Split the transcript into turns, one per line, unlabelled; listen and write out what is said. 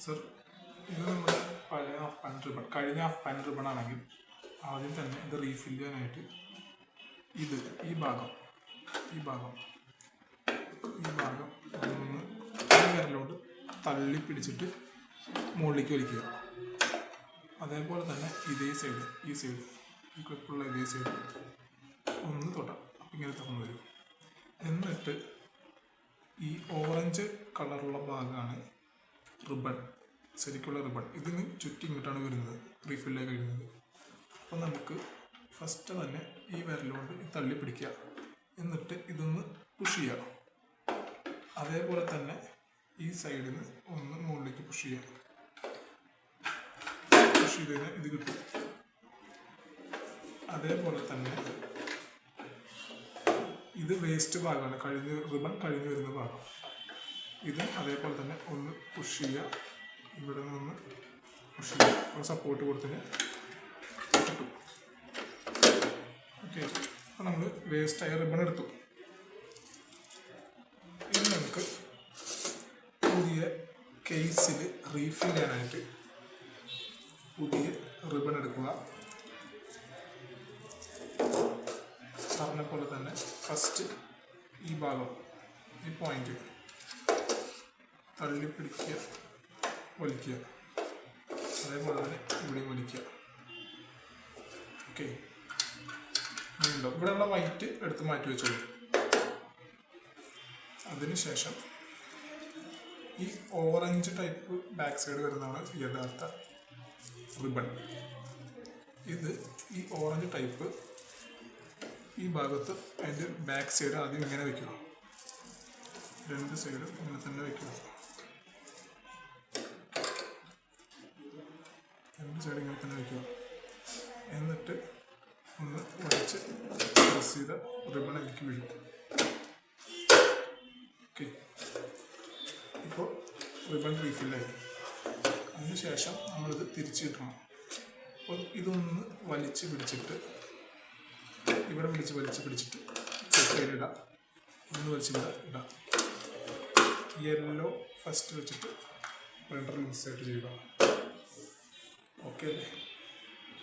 Sir, ഇത് നമ്മുടെ പഴയ ഹാഫ് പാൻ റിബൺ, കഴിഞ്ഞ ഹാഫ് പാൻ റിബൺ ആണെങ്കിൽ ആദ്യം തന്നെ ഇത് റീഫിൽ ചെയ്യാനായിട്ട് ഈ ഭാഗം ഒന്ന് ഈ വിരലോട്ട് തള്ളി പിടിച്ചിട്ട് മുകളിലേക്ക് വലിക്കുക. അതേപോലെ തന്നെ ഈ സൈഡ് ഈ ക്ലിപ്പുള്ള ഇതേ സൈഡ് ഒന്ന് തൊട്ടാൽ ഇങ്ങനെ തുറന്നു വരും. എന്നിട്ട് ഈ ഓറഞ്ച് കളറുള്ള ഭാഗമാണ് റിബൺ, ശരിക്കുള്ള റിബൺ. ഇതിന് ചുറ്റി ഇങ്ങോട്ടാണ് വരുന്നത്, റീഫില്ലായി കഴിയുന്നത്. അപ്പോൾ നമുക്ക് ഫസ്റ്റ് തന്നെ ഈ വിരലുകൊണ്ട് തള്ളി പിടിക്കുക, എന്നിട്ട് ഇതൊന്ന് പുഷ് ചെയ്യുക. അതേപോലെ തന്നെ ഈ സൈഡിൽ നിന്ന് ഒന്ന് മുകളിലേക്ക് പുഷ് ചെയ്യുക. പുഷ് ചെയ്ത് കഴിഞ്ഞാൽ ഇത് കിട്ടും. അതേപോലെ തന്നെ ഇത് വേസ്റ്റ് ഭാഗമാണ്, റിബൺ കഴിഞ്ഞ് വരുന്ന ഭാഗം. ഇത് അതേപോലെ തന്നെ ഒന്ന് പുഷ് ചെയ്യുക, ഇവിടെ നിന്ന് പുഷ് ചെയ്യുക, സപ്പോർട്ട് കൊടുത്തതിന് കിട്ടും. ഓക്കെ, അപ്പോൾ നമ്മൾ വേസ്റ്റായ റിബൺ എടുത്തു. ഇനി നമുക്ക് പുതിയ കേസിൽ റീഫിൽ ചെയ്യാനായിട്ട് പുതിയ റിബൺ എടുക്കുക. പറഞ്ഞ പോലെ തന്നെ ഫസ്റ്റ് ഈ ഭാഗം, ഈ പോയിന്റ് തള്ളി പിടിക്കുക, വലിക്കുക. അതേപോലെ തന്നെ ഇവിടെയും വലിക്കുക. ഓക്കെ, ഉണ്ടോ? ഇവിടെയുള്ള വൈറ്റ് എടുത്ത് മാറ്റി വെച്ചോളൂ. അതിനുശേഷം ഈ ഓറഞ്ച് ടൈപ്പ് ബാക്ക് സൈഡ് വരുന്നതാണ് യഥാർത്ഥ റിബൺ. ഈ ഓറഞ്ച് ടൈപ്പ് ഈ ഭാഗത്ത് അതിൻ്റെ ബാക്ക് സൈഡ് ആദ്യം ഇങ്ങനെ വയ്ക്കുക, രണ്ട് സൈഡും ഇങ്ങനെ തന്നെ വയ്ക്കുക. രണ്ട് സൈഡ് ഇങ്ങനെ തന്നെ വയ്ക്കുക. എന്നിട്ട് ഒന്ന് ഉടച്ച് പ്രസ് ചെയ്ത റിബൺ എനിക്ക് വീഴും. ഓക്കെ, ഇപ്പോൾ റിബൺ റീഫില്ലായി. അതിനുശേഷം നമ്മളിത് തിരിച്ച് കിട്ടണം. അപ്പോൾ ഇതൊന്ന് വലിച്ച് പിടിച്ചിട്ട് ഇവിടെ വലിച്ച് പിടിച്ചിട്ട് ഇടാം. ഒന്ന് വലിച്ചിടാം. യെല്ലോ ഫസ്റ്റ് വെച്ചിട്ട് വെണ്ടർ ഇൻസേർട്ട് ചെയ്യുക. ഓക്കെ അല്ലേ?